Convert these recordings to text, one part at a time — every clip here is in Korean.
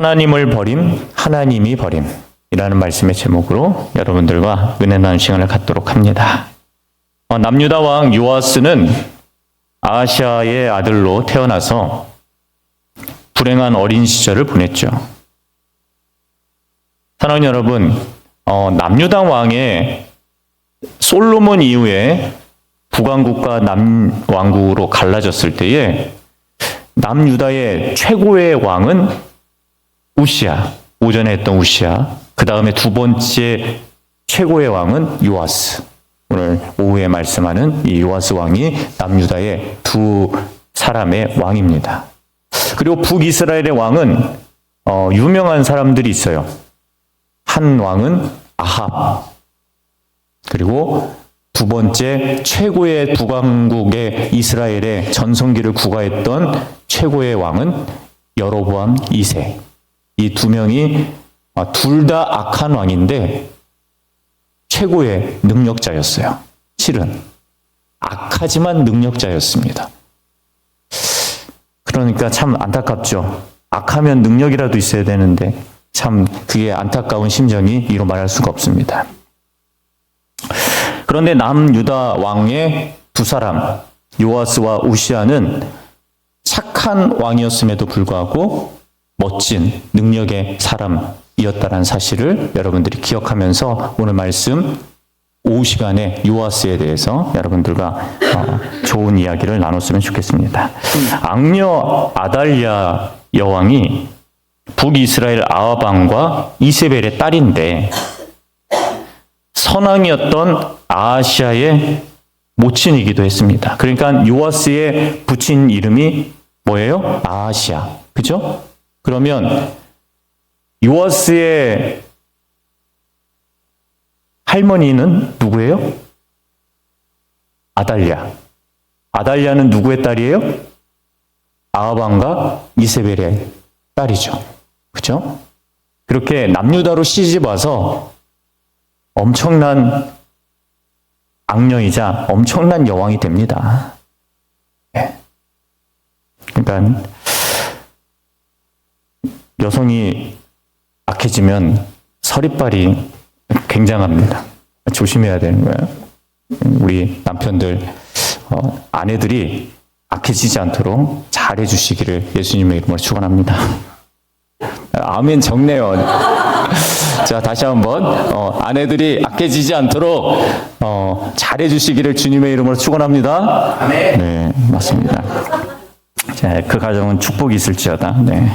하나님을 버림, 하나님이 버림이라는 말씀의 제목으로 여러분들과 은혜 나누는 시간을 갖도록 합니다. 남유다 왕 요아스는 아하시아의 아들로 태어나서 불행한 어린 시절을 보냈죠. 사랑하는 여러분, 남유다 왕의 솔로몬 이후에 북왕국과 남왕국으로 갈라졌을 때에 남유다의 최고의 왕은 우시야, 오전에 했던 우시야. 그 다음에 두 번째 최고의 왕은 요아스. 오늘 오후에 말씀하는 이 요아스 왕이 남유다의 두 사람의 왕입니다. 그리고 북이스라엘의 왕은 유명한 사람들이 있어요. 한 왕은 아합. 그리고 두 번째 최고의 북왕국의 이스라엘의 전성기를 구가했던 최고의 왕은 여로보암 2세. 이 두 명이 둘 다 악한 왕인데 최고의 능력자였어요. 실은 악하지만 능력자였습니다. 그러니까 참 안타깝죠. 악하면 능력이라도 있어야 되는데 참 그게 안타까운 심정이 이로 말할 수가 없습니다. 그런데 남유다 왕의 두 사람 요아스와 우시아는 착한 왕이었음에도 불구하고 멋진 능력의 사람이었다는 사실을 여러분들이 기억하면서 오늘 말씀 오후 시간에 요아스에 대해서 여러분들과 좋은 이야기를 나눴으면 좋겠습니다. 악녀 아달랴 여왕이 북이스라엘 아합 왕과 이세벨의 딸인데 선왕이었던 아하시아의 모친이기도 했습니다. 그러니까 요아스의 붙인 이름이 뭐예요? 아하시아. 그죠? 그러면 요아스의 할머니는 누구예요? 아달랴. 아달랴는 누구의 딸이에요? 아합 왕과 이세벨의 딸이죠. 그죠? 그렇게 남유다로 시집 와서 엄청난 악녀이자 엄청난 여왕이 됩니다. 그러니까 여성이 악해지면 서리빨이 굉장합니다. 조심해야 되는 거예요. 우리 남편들, 아내들이 악해지지 않도록 잘해 주시기를 예수님의 이름으로 축원합니다. 아멘 적네요. 자, 다시 한번 아내들이 악해지지 않도록 잘해 주시기를 주님의 이름으로 축원합니다. 아멘. 네, 맞습니다. 자, 그 가정은 축복이 있을지어다. 네.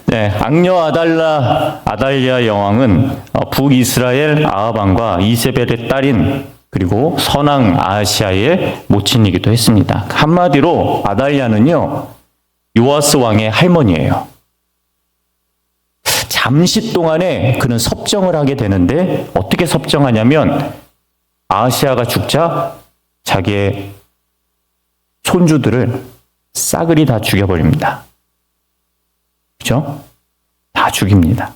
네, 악녀 아달랴 여왕은 북이스라엘 아합 왕과 이세벨의 딸인 그리고 선왕 아하시아의 모친이기도 했습니다. 한마디로 아달랴는요 요아스 왕의 할머니예요. 잠시 동안에 그는 섭정을 하게 되는데 어떻게 섭정하냐면 아하시아가 죽자 자기의 손주들을 싸그리 다 죽여버립니다. 그죠? 다 죽입니다.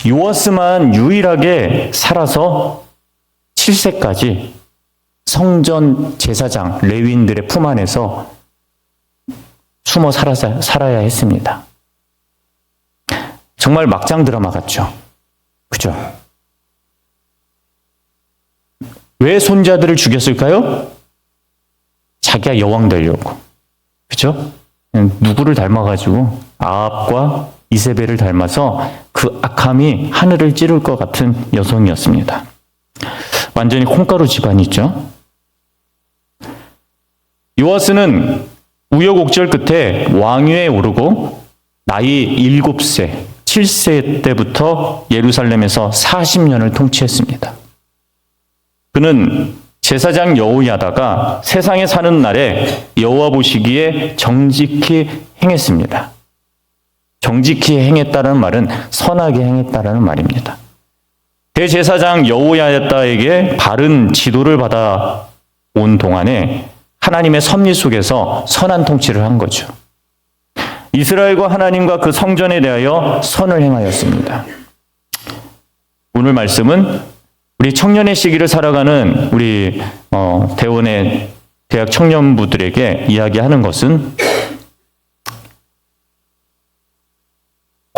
요아스만 유일하게 살아서 7세까지 성전 제사장 레위인들의 품 안에서 숨어 살아야 했습니다. 정말 막장 드라마 같죠? 그죠? 왜 손자들을 죽였을까요? 자기가 여왕 되려고. 그죠? 누구를 닮아가지고 아합과 이세벨을 닮아서 그 악함이 하늘을 찌를 것 같은 여성이었습니다. 완전히 콩가루 집안이죠. 요아스는 우여곡절 끝에 왕위에 오르고 나이 7세, 7세 때부터 예루살렘에서 40년을 통치했습니다. 그는 제사장 여호야다가 세상에 사는 날에 여호와 보시기에 정직히 행했습니다. 정직히 행했다는 말은 선하게 행했다는 말입니다. 대제사장 여호야다에게 바른 지도를 받아온 동안에 하나님의 섭리 속에서 선한 통치를 한 거죠. 이스라엘과 하나님과 그 성전에 대하여 선을 행하였습니다. 오늘 말씀은 우리 청년의 시기를 살아가는 우리 대원의 대학 청년부들에게 이야기하는 것은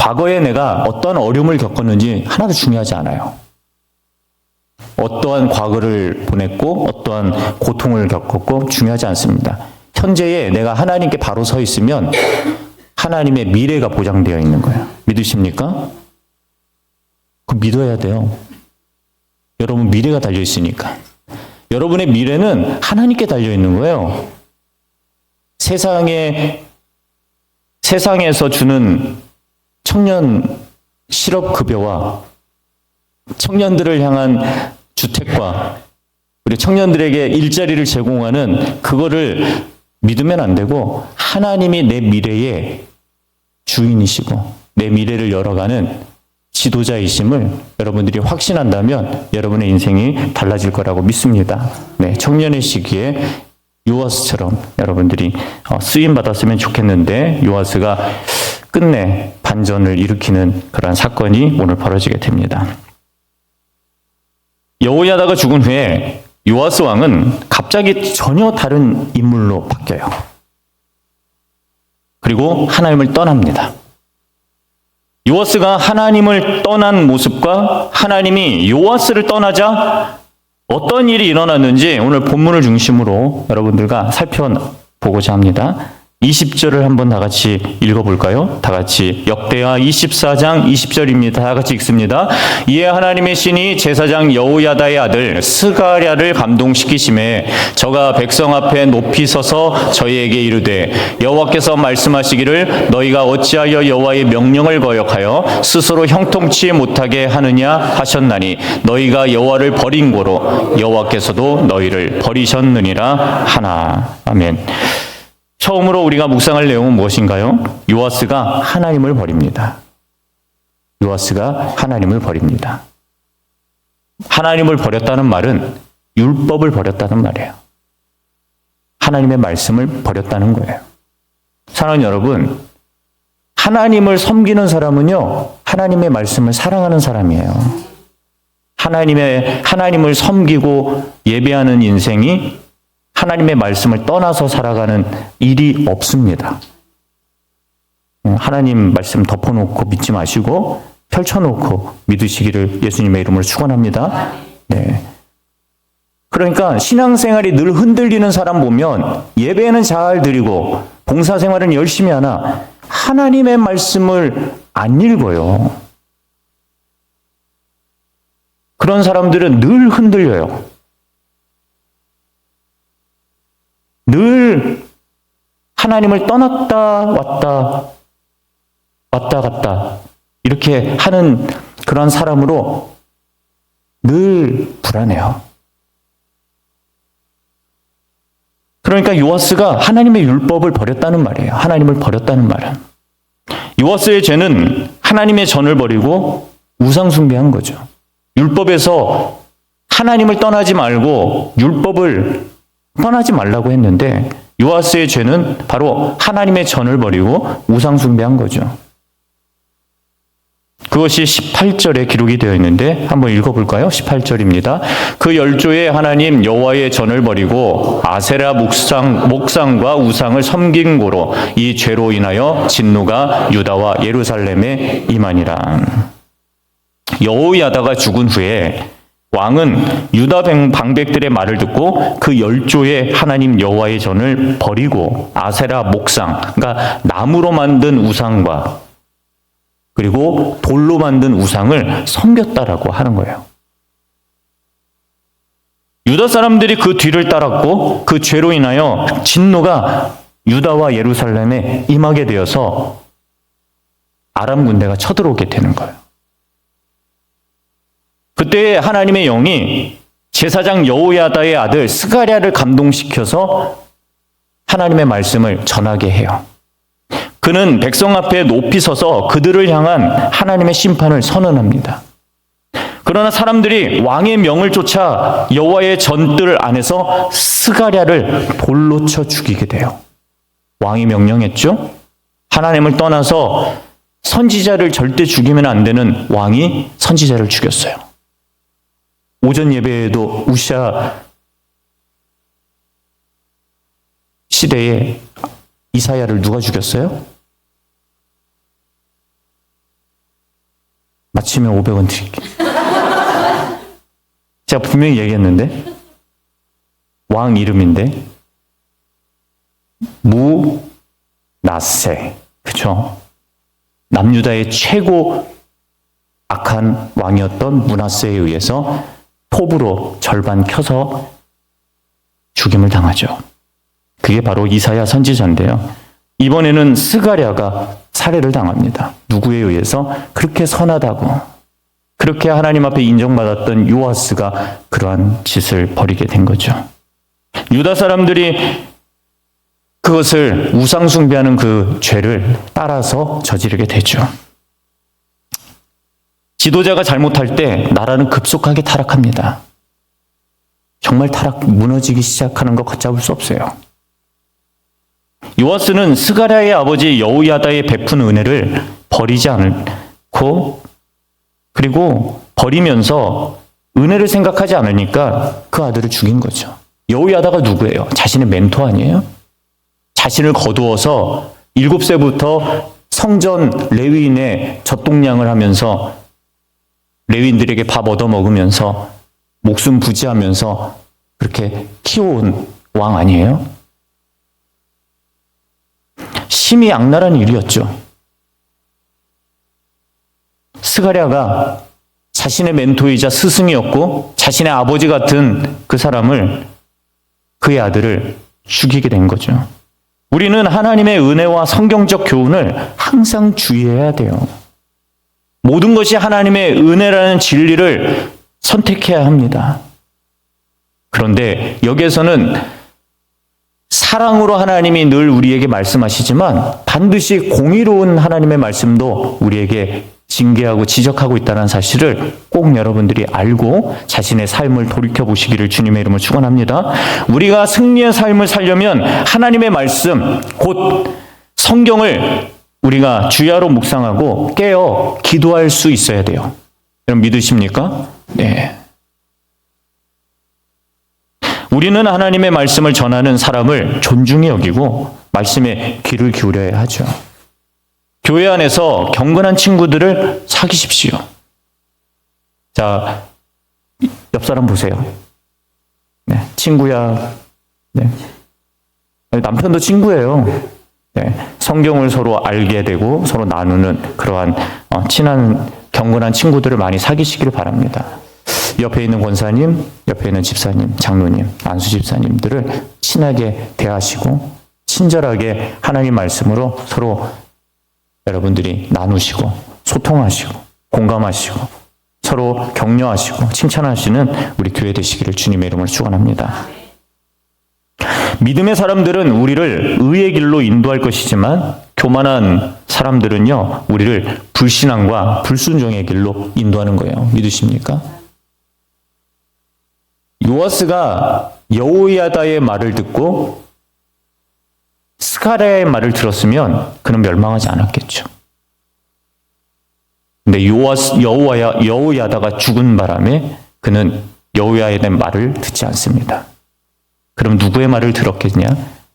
과거에 내가 어떠한 어려움을 겪었는지 하나도 중요하지 않아요. 어떠한 과거를 보냈고 어떠한 고통을 겪었고 중요하지 않습니다. 현재에 내가 하나님께 바로 서 있으면 하나님의 미래가 보장되어 있는 거예요. 믿으십니까? 그 믿어야 돼요. 여러분 미래가 달려 있으니까. 여러분의 미래는 하나님께 달려 있는 거예요. 세상에서 주는 청년 실업급여와 청년들을 향한 주택과 그리고 청년들에게 일자리를 제공하는 그거를 믿으면 안 되고 하나님이 내 미래의 주인이시고 내 미래를 열어가는 지도자이심을 여러분들이 확신한다면 여러분의 인생이 달라질 거라고 믿습니다. 네, 청년의 시기에 요아스처럼 여러분들이 쓰임 받았으면 좋겠는데 요아스가 끝내 반전을 일으키는 그러한 사건이 오늘 벌어지게 됩니다. 여호야다가 죽은 후에 요아스 왕은 갑자기 전혀 다른 인물로 바뀌어요. 그리고 하나님을 떠납니다. 요아스가 하나님을 떠난 모습과 하나님이 요아스를 떠나자 어떤 일이 일어났는지 오늘 본문을 중심으로 여러분들과 살펴보고자 합니다. 20절을 한번 다 같이 읽어볼까요? 다 같이 역대하 24장 20절입니다. 다 같이 읽습니다. 이에 하나님의 신이 제사장 여호야다의 아들 스가랴를 감동시키심에 저가 백성 앞에 높이 서서 저희에게 이르되 여호와께서 말씀하시기를 너희가 어찌하여 여호와의 명령을 거역하여 스스로 형통치 못하게 하느냐 하셨나니 너희가 여호와를 버린 고로 여호와께서도 너희를 버리셨느니라 하나. 아멘. 처음으로 우리가 묵상할 내용은 무엇인가요? 요아스가 하나님을 버립니다. 요아스가 하나님을 버립니다. 하나님을 버렸다는 말은 율법을 버렸다는 말이에요. 하나님의 말씀을 버렸다는 거예요. 사랑하는 여러분, 하나님을 섬기는 사람은요, 하나님의 말씀을 사랑하는 사람이에요. 하나님을 섬기고 예배하는 인생이 하나님의 말씀을 떠나서 살아가는 일이 없습니다. 하나님 말씀 덮어놓고 믿지 마시고 펼쳐놓고 믿으시기를 예수님의 이름으로 축원합니다. 네. 그러니까 신앙생활이 늘 흔들리는 사람 보면 예배는 잘 드리고 봉사생활은 열심히 하나 하나님의 말씀을 안 읽어요. 그런 사람들은 늘 흔들려요. 늘 하나님을 떠났다 왔다 갔다 이렇게 하는 그런 사람으로 늘 불안해요. 그러니까 요아스가 하나님의 율법을 버렸다는 말이에요. 하나님을 버렸다는 말은. 요아스의 죄는 하나님의 전을 버리고 우상 숭배한 거죠. 율법에서 하나님을 떠나지 말고 율법을 떠나지 말라고 했는데 요아스의 죄는 바로 하나님의 전을 버리고 우상 숭배한 거죠. 그것이 18절에 기록이 되어 있는데 한번 읽어볼까요? 18절입니다. 그 열조의 하나님 여호와의 전을 버리고 아세라 목상과 우상을 섬긴 고로 이 죄로 인하여 진노가 유다와 예루살렘에 임하니라. 여호야다가 죽은 후에 왕은 유다 방백들의 말을 듣고 그 열조의 하나님 여호와의 전을 버리고 아세라 목상, 그러니까 나무로 만든 우상과 그리고 돌로 만든 우상을 섬겼다라고 하는 거예요. 유다 사람들이 그 뒤를 따랐고 그 죄로 인하여 진노가 유다와 예루살렘에 임하게 되어서 아람 군대가 쳐들어오게 되는 거예요. 그때 하나님의 영이 제사장 여호야다의 아들 스가랴를 감동시켜서 하나님의 말씀을 전하게 해요. 그는 백성 앞에 높이 서서 그들을 향한 하나님의 심판을 선언합니다. 그러나 사람들이 왕의 명을 쫓아 여호와의 전뜰 안에서 스가랴를 돌로 쳐 죽이게 돼요. 왕이 명령했죠? 하나님을 떠나서 선지자를 절대 죽이면 안 되는 왕이 선지자를 죽였어요. 오전 예배에도 우시아 시대에 이사야를 누가 죽였어요? 아침에 500원 드릴게. 제가 분명히 얘기했는데, 왕 이름인데, 무나세, 그쵸? 남유다의 최고 악한 왕이었던 무나세에 의해서 톱으로 절반 켜서 죽임을 당하죠. 그게 바로 이사야 선지자인데요. 이번에는 스가랴가 살해를 당합니다. 누구에 의해서? 그렇게 선하다고, 그렇게 하나님 앞에 인정받았던 요아스가 그러한 짓을 벌이게 된 거죠. 유다 사람들이 그것을 우상 숭배하는 그 죄를 따라서 저지르게 되죠. 지도자가 잘못할 때 나라는 급속하게 타락합니다. 정말 무너지기 시작하는 거 걷잡을 수 없어요. 요아스는 스가랴의 아버지 여호야다의 베푼 은혜를 버리지 않고, 그리고 버리면서 은혜를 생각하지 않으니까 그 아들을 죽인 거죠. 여호야다가 누구예요? 자신의 멘토 아니에요? 자신을 거두어서 7세부터 성전 레위인의 젖동량을 하면서 레위인들에게 밥 얻어먹으면서 목숨 부지하면서 그렇게 키워온 왕 아니에요? 심히 악랄한 일이었죠. 스가랴가 자신의 멘토이자 스승이었고 자신의 아버지 같은 그 사람을, 그의 아들을 죽이게 된 거죠. 우리는 하나님의 은혜와 성경적 교훈을 항상 주의해야 돼요. 모든 것이 하나님의 은혜라는 진리를 선택해야 합니다. 그런데 여기에서는 사랑으로 하나님이 늘 우리에게 말씀하시지만 반드시 공의로운 하나님의 말씀도 우리에게 징계하고 지적하고 있다는 사실을 꼭 여러분들이 알고 자신의 삶을 돌이켜보시기를 주님의 이름으로 축원합니다. 우리가 승리의 삶을 살려면 하나님의 말씀, 곧 성경을 우리가 주야로 묵상하고 깨어 기도할 수 있어야 돼요. 여러분 믿으십니까? 네. 우리는 하나님의 말씀을 전하는 사람을 존중히 여기고 말씀에 귀를 기울여야 하죠. 교회 안에서 경건한 친구들을 사귀십시오. 자, 옆 사람 보세요. 네, 친구야. 네. 남편도 친구예요. 네, 성경을 서로 알게 되고 서로 나누는 그러한 친한 경건한 친구들을 많이 사귀시기를 바랍니다. 옆에 있는 권사님, 옆에 있는 집사님, 장로님, 안수 집사님들을 친하게 대하시고 친절하게 하나님 말씀으로 서로 여러분들이 나누시고 소통하시고 공감하시고 서로 격려하시고 칭찬하시는 우리 교회 되시기를 주님의 이름으로 축원합니다. 믿음의 사람들은 우리를 의의 길로 인도할 것이지만 교만한 사람들은요, 우리를 불신앙과 불순종의 길로 인도하는 거예요. 믿으십니까? 요아스가 여호야다의 말을 듣고 스가랴의 말을 들었으면 그는 멸망하지 않았겠죠. 근데 여호야다가 죽은 바람에 그는 여호야다의 말을 듣지 않습니다. 그럼 누구의 말을 들었겠냐?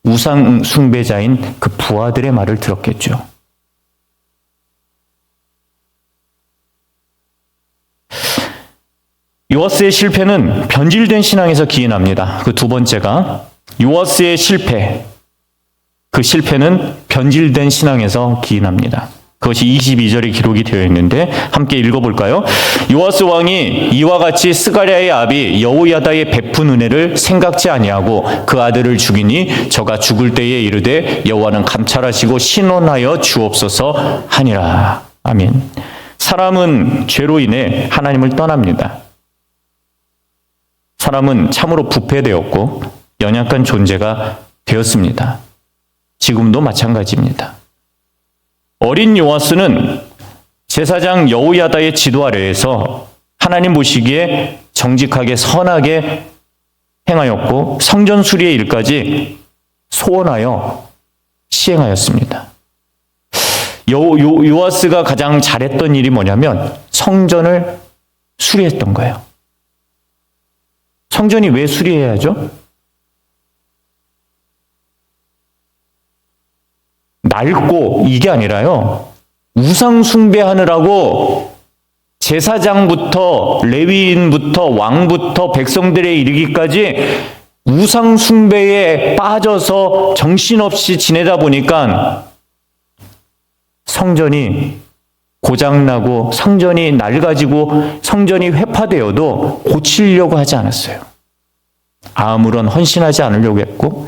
우상 숭배자인 그 부하들의 말을 들었겠죠. 요아스의 실패는 변질된 신앙에서 기인합니다. 그 두 번째가 요아스의 실패. 그 실패는 변질된 신앙에서 기인합니다. 그것이 22절에 기록이 되어 있는데 함께 읽어볼까요? 요아스 왕이 이와 같이 스가랴의 아비 여호야다의 베푼 은혜를 생각지 아니하고 그 아들을 죽이니 저가 죽을 때에 이르되 여호와는 감찰하시고 신원하여 주옵소서 하니라. 아멘. 사람은 죄로 인해 하나님을 떠납니다. 사람은 참으로 부패되었고 연약한 존재가 되었습니다. 지금도 마찬가지입니다. 어린 요아스는 제사장 여호야다의 지도 아래에서 하나님 보시기에 정직하게 선하게 행하였고 성전 수리의 일까지 소원하여 시행하였습니다. 요아스가 가장 잘했던 일이 뭐냐면 성전을 수리했던 거예요. 성전이 왜 수리해야죠? 낡고 이게 아니라요. 우상 숭배하느라고 제사장부터 레위인부터 왕부터 백성들에 이르기까지 우상 숭배에 빠져서 정신없이 지내다 보니까 성전이 고장나고 성전이 낡아지고 성전이 회파되어도 고치려고 하지 않았어요. 아무런 헌신하지 않으려고 했고,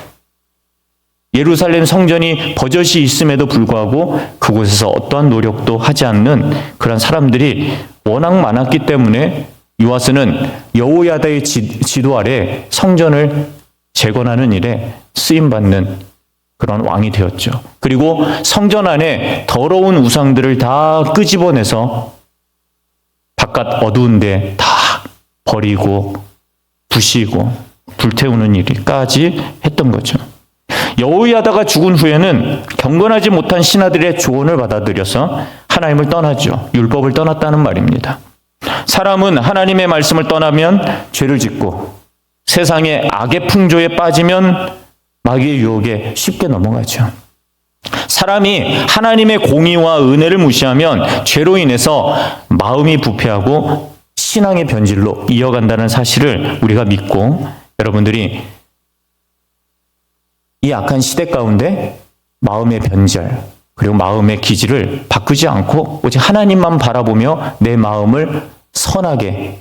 예루살렘 성전이 버젓이 있음에도 불구하고 그곳에서 어떠한 노력도 하지 않는 그런 사람들이 워낙 많았기 때문에 요아스는 여호야다의 지도 아래 성전을 재건하는 일에 쓰임받는 그런 왕이 되었죠. 그리고 성전 안에 더러운 우상들을 다 끄집어내서 바깥 어두운 데 다 버리고 부시고 불태우는 일까지 했던 거죠. 여호야다가 죽은 후에는 경건하지 못한 신하들의 조언을 받아들여서 하나님을 떠나죠. 율법을 떠났다는 말입니다. 사람은 하나님의 말씀을 떠나면 죄를 짓고 세상의 악의 풍조에 빠지면 마귀의 유혹에 쉽게 넘어가죠. 사람이 하나님의 공의와 은혜를 무시하면 죄로 인해서 마음이 부패하고 신앙의 변질로 이어간다는 사실을 우리가 믿고, 여러분들이 이 악한 시대 가운데 마음의 변절 그리고 마음의 기질을 바꾸지 않고 오직 하나님만 바라보며 내 마음을 선하게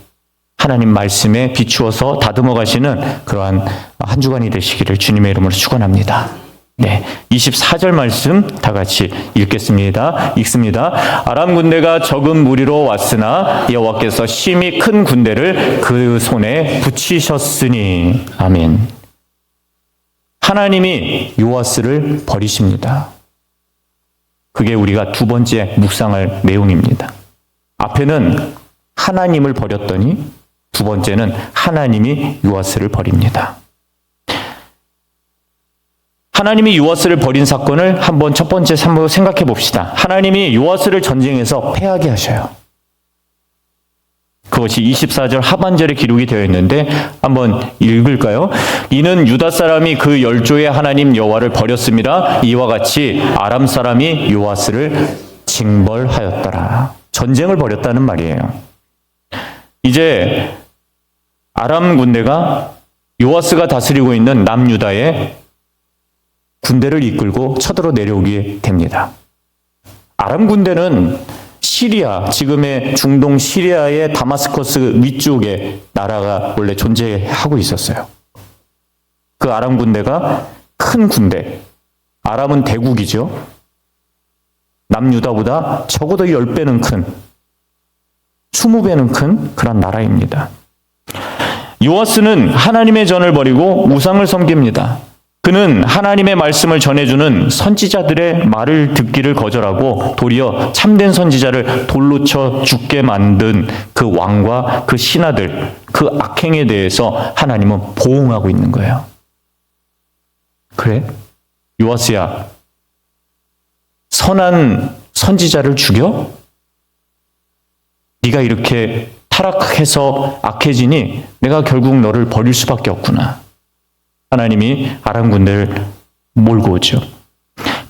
하나님 말씀에 비추어서 다듬어 가시는 그러한 한 주간이 되시기를 주님의 이름으로 축원합니다. 네, 24절 말씀 다 같이 읽겠습니다. 읽습니다. 아람 군대가 적은 무리로 왔으나 여호와께서 심히 큰 군대를 그 손에 붙이셨으니. 아멘. 하나님이 요아스를 버리십니다. 그게 우리가 두 번째 묵상할 내용입니다. 앞에는 하나님을 버렸더니 두 번째는 하나님이 요아스를 버립니다. 하나님이 요아스를 버린 사건을 한번 첫 번째 한번 생각해 봅시다. 하나님이 요아스를 전쟁에서 패하게 하셔요. 그것이 24절 하반절에 기록이 되어 있는데 한번 읽을까요? 이는 유다 사람이 그 열조의 하나님 여호와를 버렸습니다. 이와 같이 아람 사람이 요아스를 징벌하였더라. 전쟁을 벌였다는 말이에요. 이제 아람 군대가 요아스가 다스리고 있는 남유다에 군대를 이끌고 쳐들어 내려오게 됩니다. 아람 군대는 시리아, 지금의 중동 시리아의 다마스커스 위쪽에 나라가 원래 존재하고 있었어요. 그 아람 군대가 큰 군대, 아람은 대국이죠. 남유다보다 적어도 10배는 큰, 20배는 큰 그런 나라입니다. 요아스는 하나님의 전을 버리고 우상을 섬깁니다. 그는 하나님의 말씀을 전해주는 선지자들의 말을 듣기를 거절하고 도리어 참된 선지자를 돌로 쳐 죽게 만든 그 왕과 그 신하들, 그 악행에 대해서 하나님은 보응하고 있는 거예요. 그래? 요아스야, 선한 선지자를 죽여? 네가 이렇게 타락해서 악해지니 내가 결국 너를 버릴 수밖에 없구나. 하나님이 아람 군대를 몰고 오죠.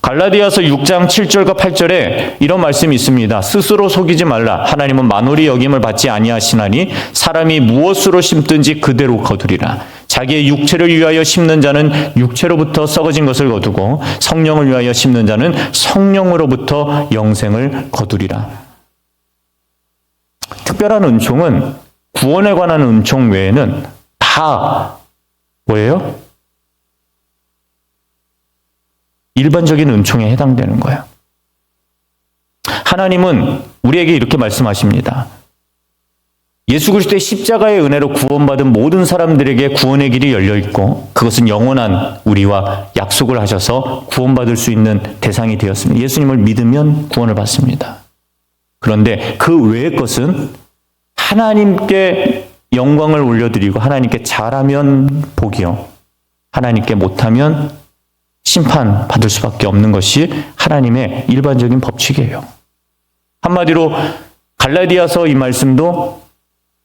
갈라디아서 6장 7절과 8절에 이런 말씀이 있습니다. 스스로 속이지 말라. 하나님은 만홀히 여김을 받지 아니하시나니 사람이 무엇으로 심든지 그대로 거두리라. 자기의 육체를 위하여 심는 자는 육체로부터 썩어진 것을 거두고 성령을 위하여 심는 자는 성령으로부터 영생을 거두리라. 특별한 은총은 구원에 관한 은총 외에는 다 뭐예요? 일반적인 은총에 해당되는 거예요. 하나님은 우리에게 이렇게 말씀하십니다. 예수 그리스도의 십자가의 은혜로 구원받은 모든 사람들에게 구원의 길이 열려 있고 그것은 영원한 우리와 약속을 하셔서 구원받을 수 있는 대상이 되었습니다. 예수님을 믿으면 구원을 받습니다. 그런데 그 외의 것은 하나님께 영광을 올려드리고 하나님께 잘하면 복이요, 하나님께 못하면 심판 받을 수밖에 없는 것이 하나님의 일반적인 법칙이에요. 한마디로 갈라디아서 이 말씀도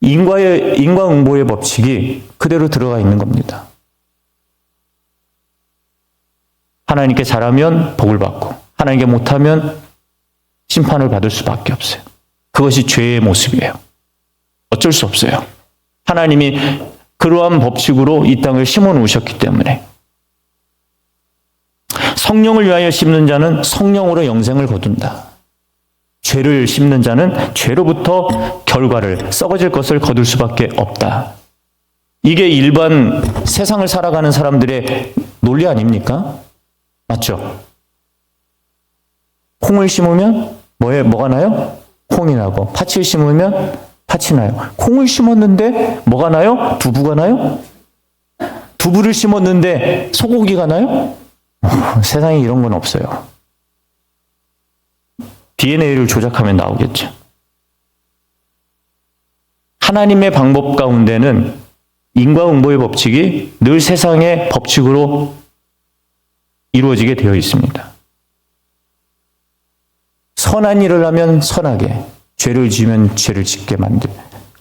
인과응보의 법칙이 그대로 들어가 있는 겁니다. 하나님께 잘하면 복을 받고 하나님께 못하면 심판을 받을 수밖에 없어요. 그것이 죄의 모습이에요. 어쩔 수 없어요. 하나님이 그러한 법칙으로 이 땅을 심어 놓으셨기 때문에. 성령을 위하여 심는 자는 성령으로 영생을 거둔다. 죄를 심는 자는 죄로부터 결과를, 썩어질 것을 거둘 수밖에 없다. 이게 일반 세상을 살아가는 사람들의 논리 아닙니까? 맞죠? 콩을 심으면 뭐가 나요? 콩이 나고, 파치를 심으면 팥이 나요. 콩을 심었는데 뭐가 나요? 두부가 나요? 두부를 심었는데 소고기가 나요? 세상에 이런 건 없어요. DNA를 조작하면 나오겠죠. 하나님의 방법 가운데는 인과응보의 법칙이 늘 세상의 법칙으로 이루어지게 되어 있습니다. 선한 일을 하면 선하게, 죄를 지으면 죄를 짓게 만들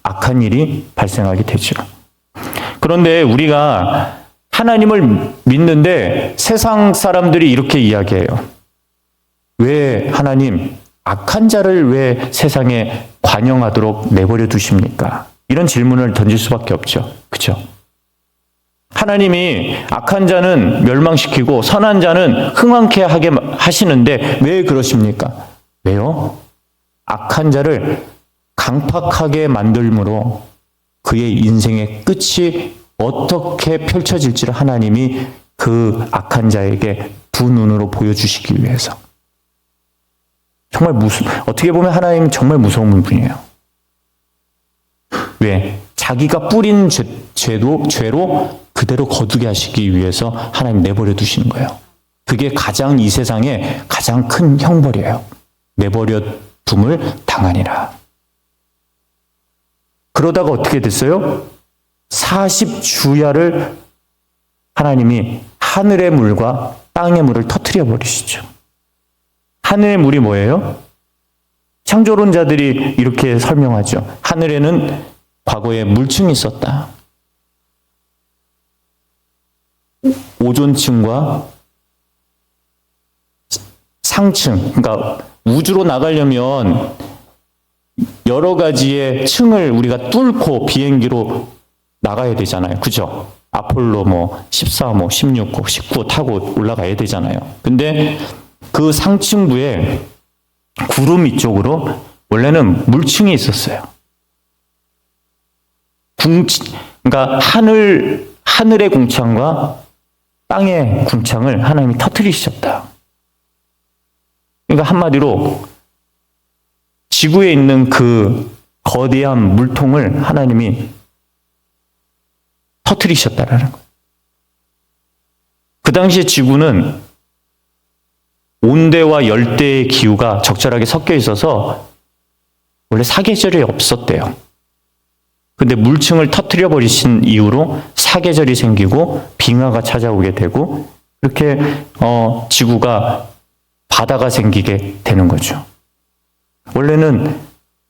악한 일이 발생하게 되죠. 그런데 우리가 하나님을 믿는데 세상 사람들이 이렇게 이야기해요. 왜 하나님 악한 자를 왜 세상에 관영하도록 내버려 두십니까? 이런 질문을 던질 수밖에 없죠. 그렇죠? 하나님이 악한 자는 멸망시키고 선한 자는 흥왕케 하게 하시는데 왜 그러십니까? 왜요? 악한 자를 강팍하게 만들므로 그의 인생의 끝이 어떻게 펼쳐질지를 하나님이 그 악한 자에게 두 눈으로 보여주시기 위해서. 정말 어떻게 보면 하나님은 정말 무서운 분이에요. 왜? 자기가 뿌린 죄로 그대로 거두게 하시기 위해서 하나님 내버려 두시는 거예요. 그게 이 세상에 가장 큰 형벌이에요. 내버려 둠을 당하니라. 그러다가 어떻게 됐어요? 40주야를 하나님이 하늘의 물과 땅의 물을 터뜨려 버리시죠. 하늘의 물이 뭐예요? 창조론자들이 이렇게 설명하죠. 하늘에는 과거에 물층이 있었다. 오존층과 상층, 그러니까 우주로 나가려면 여러 가지의 층을 우리가 뚫고 비행기로 나가야 되잖아요. 그죠? 아폴로 14, 16, 19 타고 올라가야 되잖아요. 근데 그 상층부에 구름 위쪽으로 원래는 물층이 있었어요. 그러니까 하늘의 궁창과 땅의 궁창을 하나님이 터뜨리셨다. 그러니까 한마디로 지구에 있는 그 거대한 물통을 하나님이 터뜨리셨다라는 거예요. 그 당시에 지구는 온대와 열대의 기후가 적절하게 섞여 있어서 원래 사계절이 없었대요. 근데 물층을 터뜨려 버리신 이후로 사계절이 생기고 빙하가 찾아오게 되고 그렇게 지구가 바다가 생기게 되는 거죠. 원래는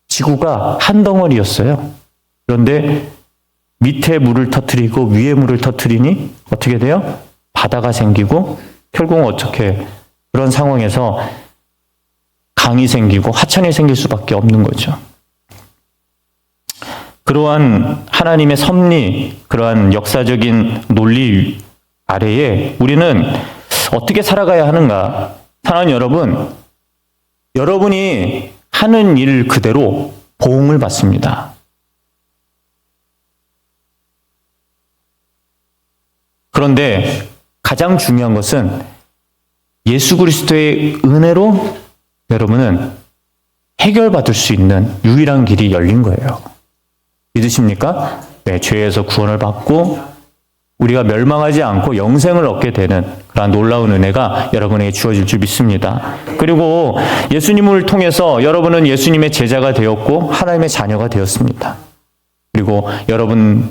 지구가 한 덩어리였어요. 그런데 밑에 물을 터뜨리고 위에 물을 터뜨리니 어떻게 돼요? 바다가 생기고 결국은 어떻게 그런 상황에서 강이 생기고 하천이 생길 수밖에 없는 거죠. 그러한 하나님의 섭리, 그러한 역사적인 논리 아래에 우리는 어떻게 살아가야 하는가? 사랑하는 여러분, 여러분이 하는 일 그대로 보응을 받습니다. 그런데 가장 중요한 것은 예수 그리스도의 은혜로 여러분은 해결받을 수 있는 유일한 길이 열린 거예요. 믿으십니까? 네, 죄에서 구원을 받고 우리가 멸망하지 않고 영생을 얻게 되는 그런 놀라운 은혜가 여러분에게 주어질 줄 믿습니다. 그리고 예수님을 통해서 여러분은 예수님의 제자가 되었고 하나님의 자녀가 되었습니다. 그리고 여러분을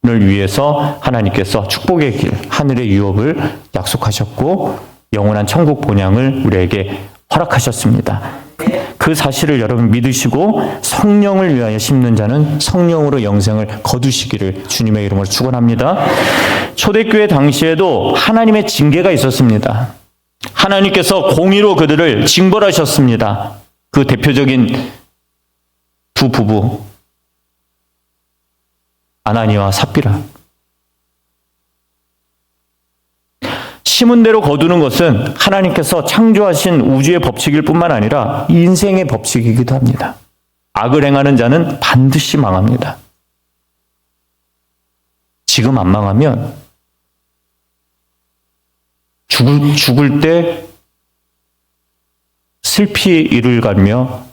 위해서 하나님께서 축복의 길, 하늘의 유업을 약속하셨고 영원한 천국 본향을 우리에게 허락하셨습니다. 그 사실을 여러분 믿으시고 성령을 위하여 심는 자는 성령으로 영생을 거두시기를 주님의 이름으로 축원합니다. 초대교회 당시에도 하나님의 징계가 있었습니다. 하나님께서 공의로 그들을 징벌하셨습니다. 그 대표적인 두 부부, 아나니와 삽비라. 심은 대로 거두는 것은 하나님께서 창조하신 우주의 법칙일 뿐만 아니라 인생의 법칙이기도 합니다. 악을 행하는 자는 반드시 망합니다. 지금 안 망하면 죽을 때 슬피 이를 갈며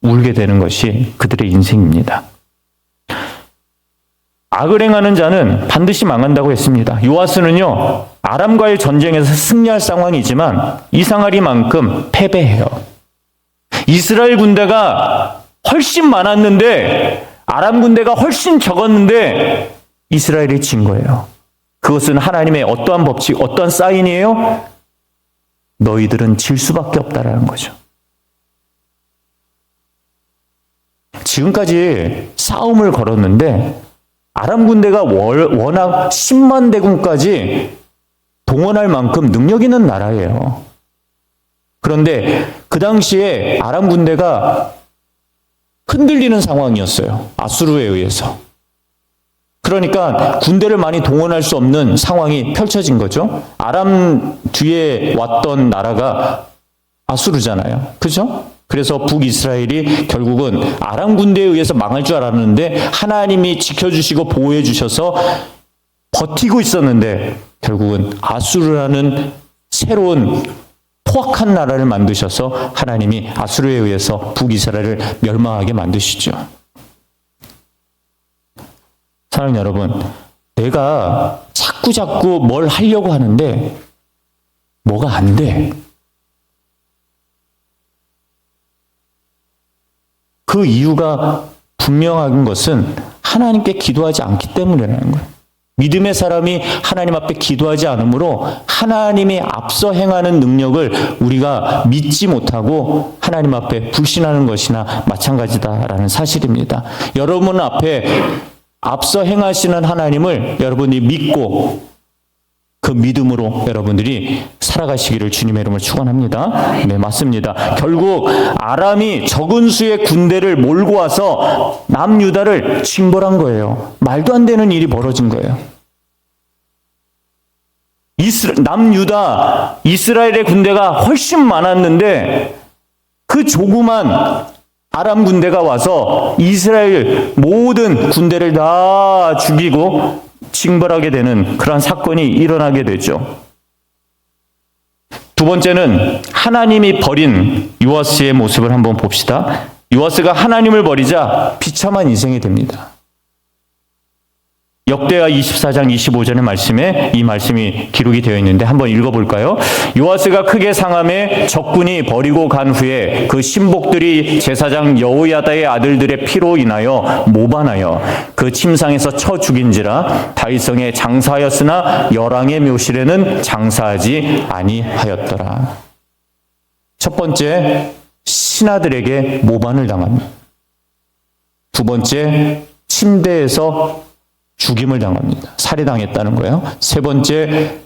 울게 되는 것이 그들의 인생입니다. 악을 행하는 자는 반드시 망한다고 했습니다. 요아스는요, 아람과의 전쟁에서 승리할 상황이지만 이상하리만큼 패배해요. 이스라엘 군대가 훨씬 많았는데 아람 군대가 훨씬 적었는데 이스라엘이 진 거예요. 그것은 하나님의 어떠한 법칙, 어떠한 사인이에요? 너희들은 질 수밖에 없다라는 거죠. 지금까지 싸움을 걸었는데 아람 군대가 워낙 10만 대군까지 동원할 만큼 능력 있는 나라예요. 그런데 그 당시에 아람 군대가 흔들리는 상황이었어요. 아수르에 의해서. 그러니까 군대를 많이 동원할 수 없는 상황이 펼쳐진 거죠. 아람 뒤에 왔던 나라가 아수르잖아요. 그죠? 그래서 북이스라엘이 결국은 아람 군대에 의해서 망할 줄 알았는데 하나님이 지켜주시고 보호해 주셔서 버티고 있었는데 결국은 아수르라는 새로운 포악한 나라를 만드셔서 하나님이 아수르에 의해서 북이스라엘을 멸망하게 만드시죠. 사랑하는 여러분, 내가 자꾸 뭘 하려고 하는데 뭐가 안 돼. 그 이유가 분명한 것은 하나님께 기도하지 않기 때문이라는 거예요. 믿음의 사람이 하나님 앞에 기도하지 않으므로 하나님이 앞서 행하는 능력을 우리가 믿지 못하고 하나님 앞에 불신하는 것이나 마찬가지다라는 사실입니다. 여러분 앞에 앞서 행하시는 하나님을 여러분이 믿고 그 믿음으로 여러분들이 살아가시기를 주님의 이름으로 축원합니다. 네, 맞습니다. 결국 아람이 적은 수의 군대를 몰고 와서 남유다를 징벌한 거예요. 말도 안 되는 일이 벌어진 거예요. 남유다, 이스라엘의 군대가 훨씬 많았는데 그 조그만 아람 군대가 와서 이스라엘 모든 군대를 다 죽이고 징벌하게 되는 그런 사건이 일어나게 되죠. 두 번째는 하나님이 버린 요아스의 모습을 한번 봅시다. 요아스가 하나님을 버리자 비참한 인생이 됩니다. 역대하 24장 25절의 말씀에 이 말씀이 기록이 되어 있는데 한번 읽어볼까요? 요아스가 크게 상함에 적군이 버리고 간 후에 그 신복들이 제사장 여호야다의 아들들의 피로 인하여 모반하여 그 침상에서 쳐 죽인지라 다윗성에 장사하였으나 열왕의 묘실에는 장사하지 아니하였더라. 첫 번째, 신하들에게 모반을 당합니다. 두 번째, 침대에서 죽임을 당합니다. 살해당했다는 거예요. 세 번째,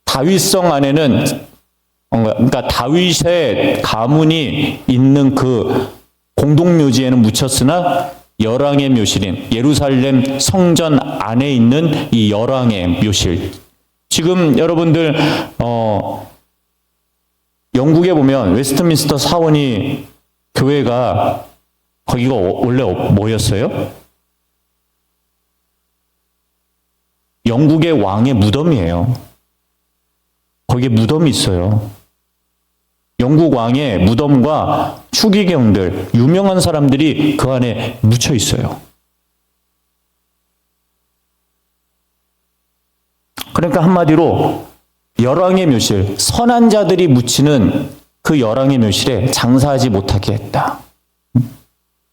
다윗성 안에는 그러니까 다윗의 가문이 있는 그 공동묘지에는 묻혔으나 열왕의 묘실인 예루살렘 성전 안에 있는 이 열왕의 묘실. 지금 여러분들 영국에 보면 웨스트민스터 사원이 교회가 거기가 원래 뭐였어요? 영국의 왕의 무덤이에요. 거기에 무덤이 있어요. 영국 왕의 무덤과 추기경들, 유명한 사람들이 그 안에 묻혀 있어요. 그러니까 한마디로 열왕의 묘실, 선한 자들이 묻히는 그 열왕의 묘실에 장사하지 못하게 했다.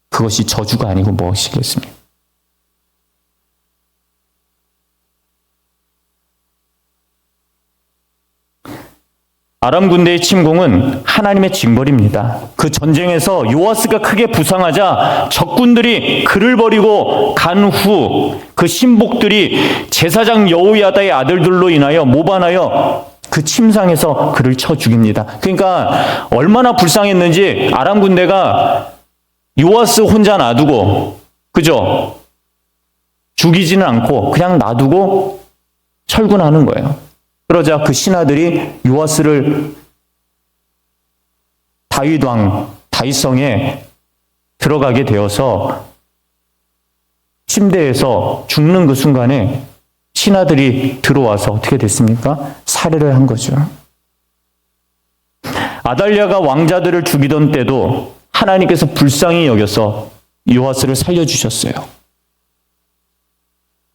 그것이 저주가 아니고 무엇이겠습니까? 아람 군대의 침공은 하나님의 징벌입니다. 그 전쟁에서 요아스가 크게 부상하자 적군들이 그를 버리고 간 후 그 신복들이 제사장 여호야다의 아들들로 인하여 모반하여 그 침상에서 그를 쳐 죽입니다. 그러니까 얼마나 불쌍했는지 아람 군대가 요아스 혼자 놔두고, 그죠? 죽이지는 않고 그냥 놔두고 철군하는 거예요. 그러자 그 신하들이 요아스를 다윗성에 들어가게 되어서 침대에서 죽는 그 순간에 신하들이 들어와서 어떻게 됐습니까? 살해를 한 거죠. 아달랴가 왕자들을 죽이던 때도 하나님께서 불쌍히 여겨서 요아스를 살려주셨어요.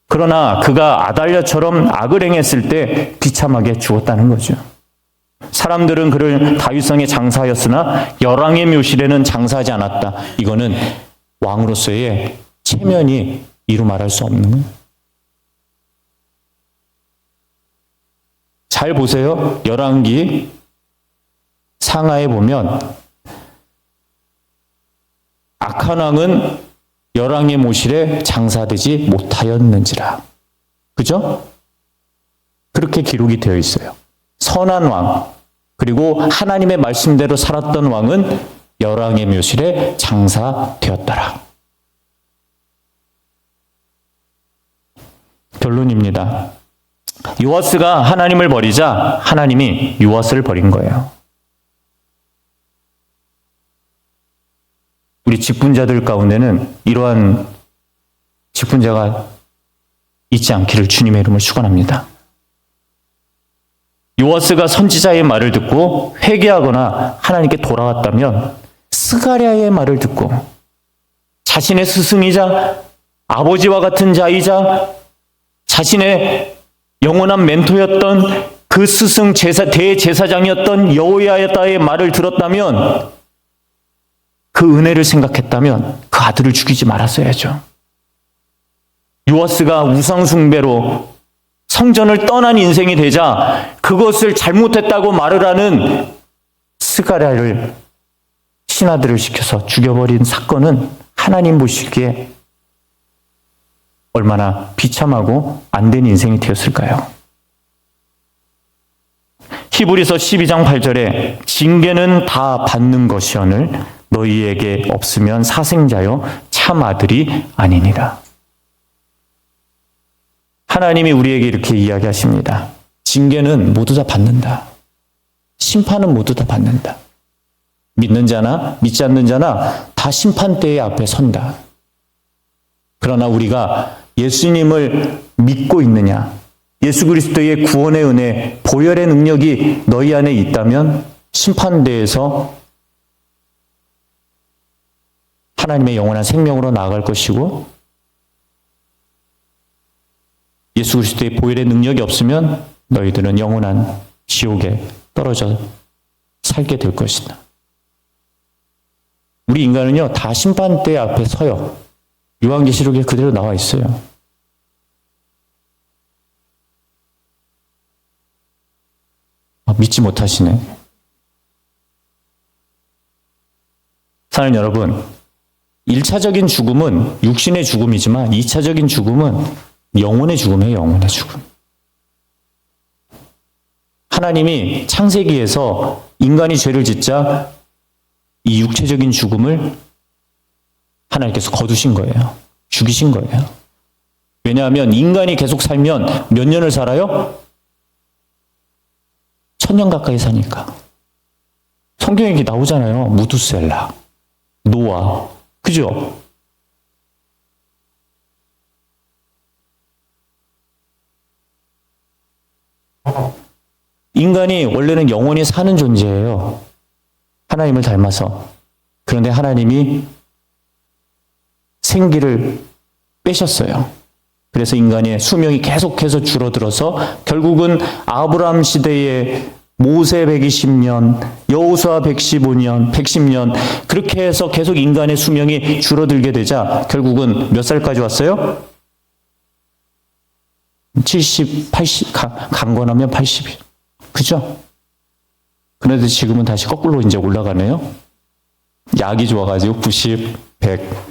그러나 그가 아달랴처럼 악을 행했을 때 비참하게 죽었다는 거죠. 사람들은 그를 다윗성에 장사하였으나 열왕의 묘실에는 장사하지 않았다. 이거는 왕으로서의 체면이 이루 말할 수 없는 거예요. 잘 보세요. 열왕기 상하에 보면 악한 왕은 열왕의 모실에 장사되지 못하였는지라. 그죠? 그렇게 기록이 되어 있어요. 선한 왕, 그리고 하나님의 말씀대로 살았던 왕은 열왕의 묘실에 장사되었더라. 결론입니다. 요아스가 하나님을 버리자 하나님이 요아스를 버린 거예요. 우리 직분자들 가운데는 이러한 직분자가 있지 않기를 주님의 이름으로 축원합니다. 요아스가 선지자의 말을 듣고 회개하거나 하나님께 돌아왔다면 스가랴의 말을 듣고 자신의 스승이자 아버지와 같은 자이자 자신의 영원한 멘토였던 그 스승 대제사장이었던 여호야다의 말을 들었다면, 그 은혜를 생각했다면 그 아들을 죽이지 말았어야죠. 요아스가 우상숭배로 성전을 떠난 인생이 되자 그것을 잘못했다고 말을 하는 스가랴를 신하들을 시켜서 죽여버린 사건은 하나님 보시기에 얼마나 비참하고 안 된 인생이 되었을까요? 히브리서 12장 8절에 징계는 다 받는 것이오늘 너희에게 없으면 사생자여 참 아들이 아니니라. 하나님이 우리에게 이렇게 이야기하십니다. 징계는 모두 다 받는다. 심판은 모두 다 받는다. 믿는 자나 믿지 않는 자나 다 심판대의 앞에 선다. 그러나 우리가 예수님을 믿고 있느냐, 예수 그리스도의 구원의 은혜, 보혈의 능력이 너희 안에 있다면 심판대에서 하나님의 영원한 생명으로 나아갈 것이고, 예수 그리스도의 보혈의 능력이 없으면 너희들은 영원한 지옥에 떨어져 살게 될 것이다. 우리 인간은요, 다 심판대 앞에 서요. 요한계시록에 그대로 나와 있어요. 믿지 못하시네. 사랑하는 여러분, 1차적인 죽음은 육신의 죽음이지만 2차적인 죽음은 영혼의 죽음이에요. 영혼의 죽음. 하나님이 창세기에서 인간이 죄를 짓자 이 육체적인 죽음을 하나님께서 거두신 거예요. 죽이신 거예요. 왜냐하면 인간이 계속 살면 몇 년을 살아요? 1000년 가까이 사니까. 성경에 이렇게 나오잖아요. 무두셀라, 노아, 그죠? 인간이 원래는 영원히 사는 존재예요. 하나님을 닮아서. 그런데 하나님이 생기를 빼셨어요. 그래서 인간의 수명이 계속해서 줄어들어서 결국은 아브라함 시대에 모세 120년, 여호수아 115년, 110년 그렇게 해서 계속 인간의 수명이 줄어들게 되자 결국은 몇 살까지 왔어요? 70, 80, 강건하면 80이. 그죠? 그런데 지금은 다시 거꾸로 이제 올라가네요. 약이 좋아가지고 90, 100.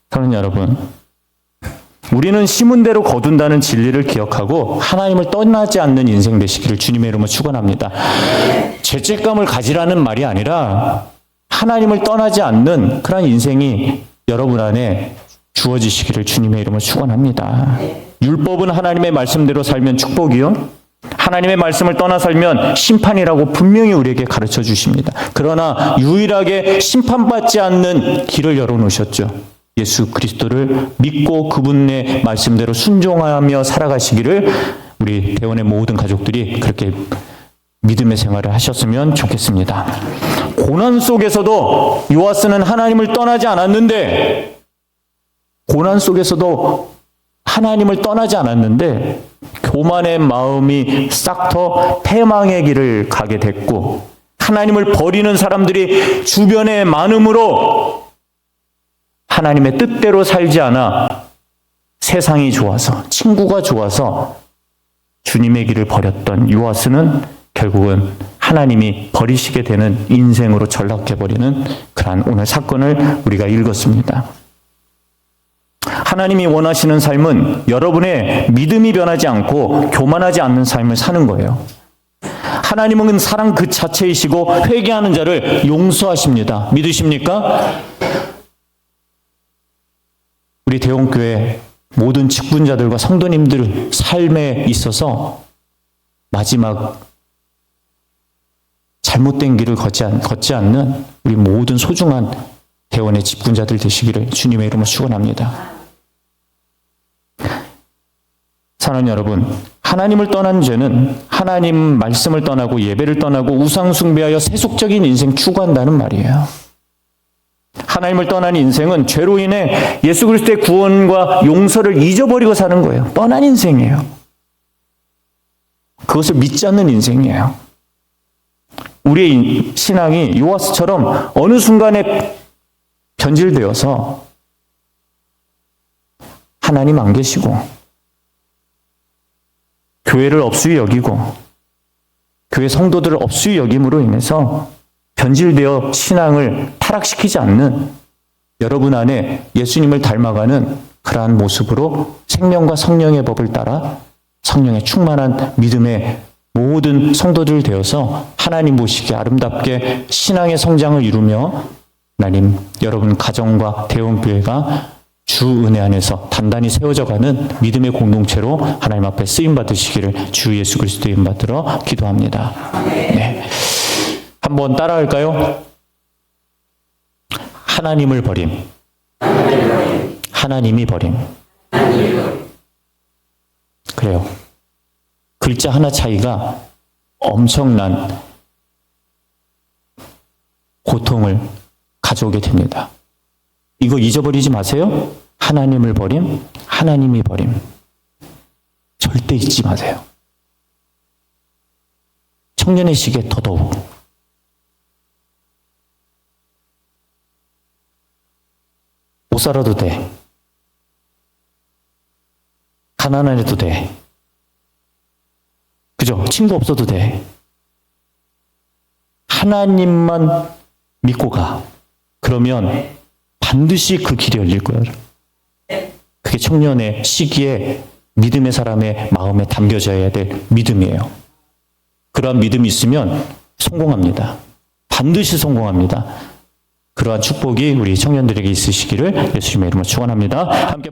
그러는 여러분, 우리는 심은 대로 거둔다는 진리를 기억하고 하나님을 떠나지 않는 인생 되시기를 주님의 이름으로 축원합니다. 죄책감을 가지라는 말이 아니라 하나님을 떠나지 않는 그런 인생이 여러분 안에 주어지시기를 주님의 이름으로 축원합니다. 율법은 하나님의 말씀대로 살면 축복이요, 하나님의 말씀을 떠나 살면 심판이라고 분명히 우리에게 가르쳐 주십니다. 그러나 유일하게 심판받지 않는 길을 열어놓으셨죠. 예수 그리스도를 믿고 그분의 말씀대로 순종하며 살아가시기를 우리 대원의 모든 가족들이 그렇게 믿음의 생활을 하셨으면 좋겠습니다. 고난 속에서도 요아스는 하나님을 떠나지 않았는데, 고난 속에서도 하나님을 떠나지 않았는데 교만의 마음이 싹터 패망의 길을 가게 됐고, 하나님을 버리는 사람들이 주변에 많음으로 하나님의 뜻대로 살지 않아 세상이 좋아서, 친구가 좋아서 주님의 길을 버렸던 요아스는 결국은 하나님이 버리시게 되는 인생으로 전락해버리는 그러한 오늘 사건을 우리가 읽었습니다. 하나님이 원하시는 삶은 여러분의 믿음이 변하지 않고 교만하지 않는 삶을 사는 거예요. 하나님은 사랑 그 자체이시고 회개하는 자를 용서하십니다. 믿으십니까? 우리 대원교회 모든 직분자들과 성도님들 삶에 있어서 마지막 잘못된 길을 걷지 않는 우리 모든 소중한 대원의 직분자들 되시기를 주님의 이름으로 축원합니다. 사랑하는 여러분, 하나님을 떠난 죄는 하나님 말씀을 떠나고 예배를 떠나고 우상 숭배하여 세속적인 인생 추구한다는 말이에요. 하나님을 떠난 인생은 죄로 인해 예수 그리스도의 구원과 용서를 잊어버리고 사는 거예요. 떠난 인생이에요. 그것을 믿지 않는 인생이에요. 우리의 신앙이 요아스처럼 어느 순간에 변질되어서 하나님 안 계시고 교회를 업수히 여기고 교회 성도들을 업수히 여김으로 인해서 변질되어 신앙을 타락시키지 않는 여러분 안에 예수님을 닮아가는 그러한 모습으로 생명과 성령의 법을 따라 성령의 충만한 믿음의 모든 성도들 되어서 하나님 보시기에 아름답게 신앙의 성장을 이루며 하나님 여러분 가정과 대원교회가 주 은혜 안에서 단단히 세워져가는 믿음의 공동체로 하나님 앞에 쓰임받으시기를 주 예수 그리스도의 이름 받들어 기도합니다. 네. 한번 따라할까요? 하나님을 버림. 하나님이 버림. 그래요. 글자 하나 차이가 엄청난 고통을 가져오게 됩니다. 이거 잊어버리지 마세요. 하나님을 버림, 하나님이 버림. 절대 잊지 마세요. 청년의 시기에 더더욱. 못 살아도 돼. 가난 안 해도 돼. 그죠? 친구 없어도 돼. 하나님만 믿고 가. 그러면 반드시 그 길이 열릴 거예요. 그게 청년의 시기에 믿음의 사람의 마음에 담겨져야 될 믿음이에요. 그러한 믿음이 있으면 성공합니다. 반드시 성공합니다. 그러한 축복이 우리 청년들에게 있으시기를 예수님의 이름으로 축원합니다. 함께